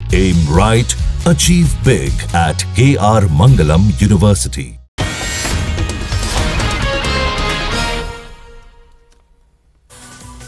Aim right, achieve big at KR Mangalam University.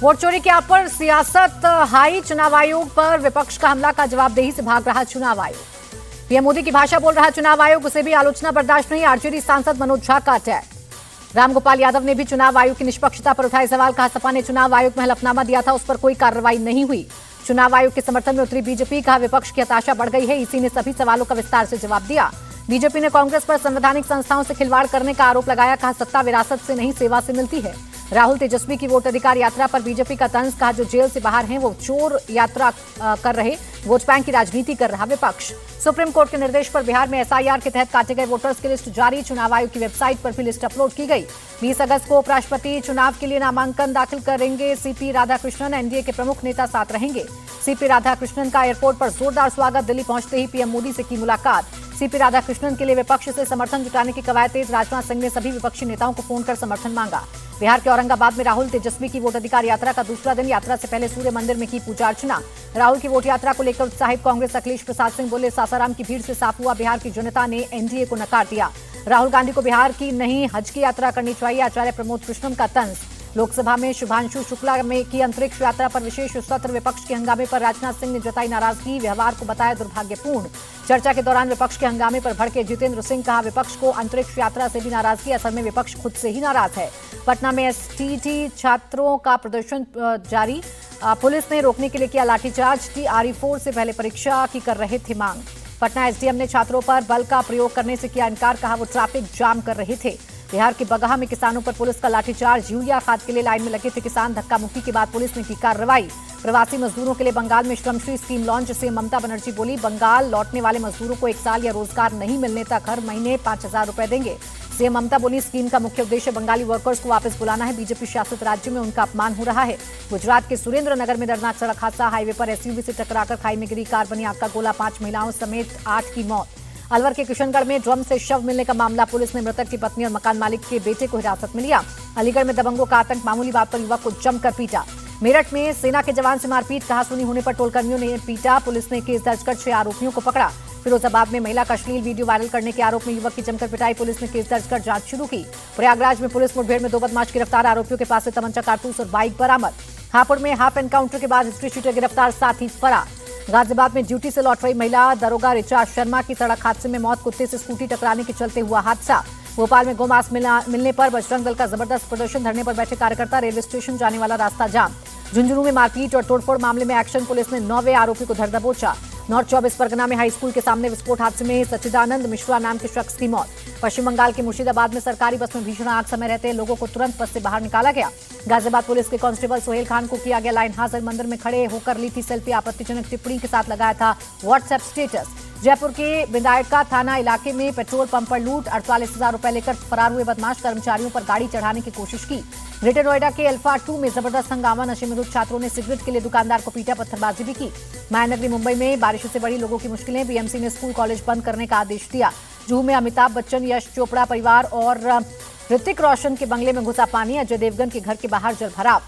Vote चोरी के आप पर सियासत हाई, चुनाव आयोग पर विपक्ष का हमला का जवाबदेही से भाग रहा चुनाव आयोग। पीएम मोदी की भाषा बोल रहा चुनाव आयोग, उसे भी आलोचना बर्दाश्त नहीं। आरजेडी सांसद मनोज झा का अटैक। रामगोपाल यादव ने भी चुनाव आयोग की निष्पक्षता पर उठाए सवाल। कहा सपा ने चुनाव आयोग में हलफनामा दिया था, उस पर कोई कार्रवाई नहीं हुई। चुनाव आयोग के समर्थन में उतरी बीजेपी। कहा विपक्ष की हताशा बढ़ गई है, इसी ने सभी सवालों का विस्तार से जवाब दिया। बीजेपी ने कांग्रेस पर संवैधानिक संस्थाओं से खिलवाड़ करने का आरोप लगाया। कहा सत्ता विरासत से नहीं सेवा से मिलती है। राहुल तेजस्वी की वोट अधिकार यात्रा पर बीजेपी का तंज। कहा जो जेल से बाहर हैं वो चोर यात्रा कर रहे, वोट बैंक की राजनीति कर रहा विपक्ष। सुप्रीम कोर्ट के निर्देश पर बिहार में एसआईआर के तहत काटे गए वोटर्स की लिस्ट जारी। चुनाव आयोग की वेबसाइट पर भी लिस्ट अपलोड की गई। 20 अगस्त को उपराष्ट्रपति चुनाव के लिए नामांकन दाखिल करेंगे सीपी राधाकृष्णन। एनडीए के प्रमुख नेता साथ रहेंगे। सीपी राधाकृष्णन का एयरपोर्ट पर जोरदार स्वागत। दिल्ली पहुंचते ही पीएम मोदी से की मुलाकात। सीपी राधाकृष्णन के लिए विपक्ष से समर्थन जुटाने की कवायद तेज। राजनाथ सिंह ने सभी विपक्षी नेताओं को फोन कर समर्थन मांगा। बिहार के औरंगाबाद में राहुल तेजस्वी की वोट अधिकार यात्रा का दूसरा दिन। यात्रा से पहले सूर्य मंदिर में की पूजा अर्चना। राहुल की वोट यात्रा को लेकर उत्साहित कांग्रेस। अखिलेश प्रसाद सिंह बोले सासाराम की भीड़ से साफ हुआ, बिहार की जनता ने एनडीए को नकार दिया। राहुल गांधी को बिहार की नहीं हज की यात्रा करनी चाहिए। आचार्य प्रमोद कृष्णम का तंज। लोकसभा में शुभांशु शुक्ला में की अंतरिक्ष यात्रा पर विशेष सत्र। विपक्ष के हंगामे पर राजनाथ सिंह ने जताई नाराजगी। व्यवहार को बताया दुर्भाग्यपूर्ण। चर्चा के दौरान विपक्ष के हंगामे पर भड़के जितेंद्र सिंह। कहा विपक्ष को अंतरिक्ष यात्रा से भी नाराजगी। असल में विपक्ष खुद से ही नाराज है। पटना में एसटीटी छात्रों का प्रदर्शन जारी। पुलिस ने रोकने के लिए किया लाठीचार्ज। TRE4 से पहले परीक्षा की कर रहे थे मांग। पटना एसडीएम ने छात्रों पर बल का प्रयोग करने से किया इनकार। कहा वो ट्रैफिक जाम कर रहे थे। बिहार के बगहा में किसानों पर पुलिस का लाठीचार्ज। यूरिया खाद के लिए लाइन में लगे थे किसान। धक्का मुक्की के बाद पुलिस ने की कार्रवाई। प्रवासी मजदूरों के लिए बंगाल में श्रमश्री scheme launch. CM Mamata Banerjee बोली बंगाल लौटने वाले मजदूरों को 1 साल या रोजगार नहीं मिलने तक हर महीने 5,000 रुपए देंगे। सीएम ममता बोली स्कीम का मुख्य उद्देश्य बंगाली वर्कर्स को वापस बुलाना है। बीजेपी शासित राज्य में उनका अपमान हो रहा है। गुजरात के सुरेंद्र नगर में दर्दनाक सड़क हादसा। हाईवे पर एसयूवी से टकराकर खाई में गिरी कार, बनी आग का गोला। 5 महिलाओं समेत 8 की मौत। अलवर के किशनगढ़ में ड्रम से शव मिलने का मामला। पुलिस ने मृतक की पत्नी और मकान मालिक के बेटे को हिरासत में लिया। अलीगढ़ में दबंगों का आतंक। मामूली बात पर युवक को जमकर पीटा। मेरठ में सेना के जवान से मारपीट। कहासुनी होने पर टोलकर्मियों ने पीटा। पुलिस ने केस दर्ज कर 6 आरोपियों को पकड़ा। फिरोजाबाद में महिला का अश्लील वीडियो वायरल करने के आरोप में युवक की जमकर पिटाई। पुलिस ने केस दर्ज कर जांच शुरू की। प्रयागराज में पुलिस मुठभेड़ में 2 बदमाश गिरफ्तार। आरोपियों के पास से तमंचा, कारतूस और बाइक बरामद। हापुड़ में हाफ एनकाउंटर के बाद हिस्ट्री शीटर गिरफ्तार, साथ ही फरार। गाजियाबाद में ड्यूटी से लौट रही महिला दरोगा ऋचा शर्मा की सड़क हादसे में मौत। कुत्ते से स्कूटी टकराने के चलते हुआ हादसा। भोपाल में गोमांस मिलने पर बजरंग दल का जबरदस्त प्रदर्शन। धरने पर बैठे कार्यकर्ता। रेलवे स्टेशन जाने वाला रास्ता जाम। झुंझुनू में मारपीट और तोड़फोड़ मामले में एक्शन। पुलिस ने 9वें आरोपी को धर दबोचा। नॉर्थ 24 परगना में हाई स्कूल के सामने विस्फोट हादसे में सच्चिदानंद मिश्रा नाम के शख्स की मौत। पश्चिम बंगाल के मुर्शिदाबाद में सरकारी बस में भीषण आग। समय रहते लोगों को तुरंत बस से बाहर निकाला गया। गाजियाबाद पुलिस के कांस्टेबल सोहेल खान को किया गया लाइन हाजिर। मंदिर में खड़े होकर ली थी सेल्फी। आपत्तिजनक टिप्पणी के साथ लगाया था व्हाट्सएप स्टेटस। जयपुर के विधायका थाना इलाके में पेट्रोल पंप पर लूट। 48,000 रुपए लेकर फरार हुए बदमाश। कर्मचारियों पर गाड़ी चढ़ाने की कोशिश की। ग्रेटर नोएडा के अल्फा 2 में जबरदस्त हंगामा। नशे में धुत छात्रों ने सिगरेट के लिए दुकानदार को पीटा, पत्थरबाजी भी की। मायानगरी मुंबई में बारिशों से बड़ी लोगों की मुश्किलें। बीएमसी ने स्कूल कॉलेज बंद करने का आदेश दिया। जुहू में अमिताभ बच्चन, यश चोपड़ा परिवार और ऋतिक रोशन के बंगले में घुसा पानी। अजय देवगन के घर के बाहर जलभराव।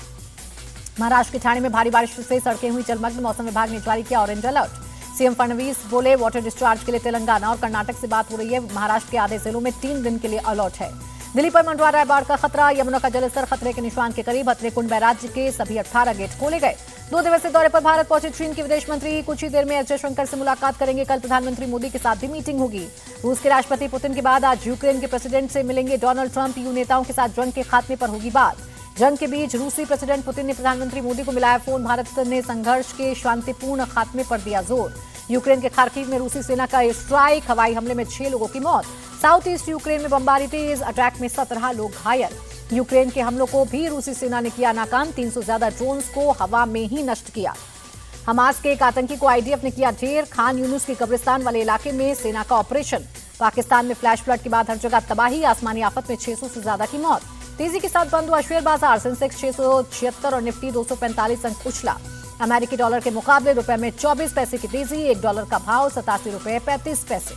महाराष्ट्र के ठाणे में भारी बारिश से सड़कें हुई जलमग्न। मौसम विभाग ने जारी किया ऑरेंज अलर्ट। सीएम फडणवीस बोले वाटर डिस्चार्ज के लिए तेलंगाना और कर्नाटक से बात हो रही है। महाराष्ट्र के आधे जिलों में 3 दिन के लिए अलर्ट है। दिल्ली पर मंडरा रहा है बाढ़ का खतरा। यमुना का जलस्तर खतरे के निशान के करीब। हथनीकुंड बैराज के सभी 18 गेट खोले गए। 2 दिवसीय दौरे पर भारत पहुंचे चीन के विदेश मंत्री। कुछ ही देर में एस जयशंकर से मुलाकात करेंगे। कल प्रधानमंत्री मोदी के साथ भी मीटिंग होगी। रूस के राष्ट्रपति पुतिन के बाद आज यूक्रेन के प्रेसिडेंट से मिलेंगे डोनाल्ड ट्रंप। यूं नेताओं के साथ जंग के खात्मे पर होगी बात। जंग के बीच रूसी प्रेसिडेंट पुतिन ने प्रधानमंत्री मोदी को मिलाया फोन। भारत ने संघर्ष के शांतिपूर्ण खात्मे पर दिया जोर। यूक्रेन के खार्किव में रूसी सेना का एयर स्ट्राइक। हवाई हमले में 6 लोगों की मौत। साउथ ईस्ट यूक्रेन में बमबारी तेज। अटैक में 17 लोग घायल। यूक्रेन के हमलों को भी रूसी सेना ने किया नाकाम। 300 से ज्यादा ड्रोन्स को हवा में ही नष्ट किया। हमास के एक आतंकी को आईडीएफ ने किया ढेर। खान यूनुस के कब्रिस्तान वाले इलाके में सेना का ऑपरेशन। पाकिस्तान में फ्लैश फ्लड के बाद हर जगह तबाही। आसमानी आफत में 600 से ज्यादा की मौत। तेजी के साथ बंद हुआ शेयर बाजार। सेंसेक्स 676 और निफ्टी 245 अंक उछला। अमेरिकी डॉलर के मुकाबले रुपए में 24 पैसे की तेजी। $1 का भाव 87 रुपए 35 पैसे।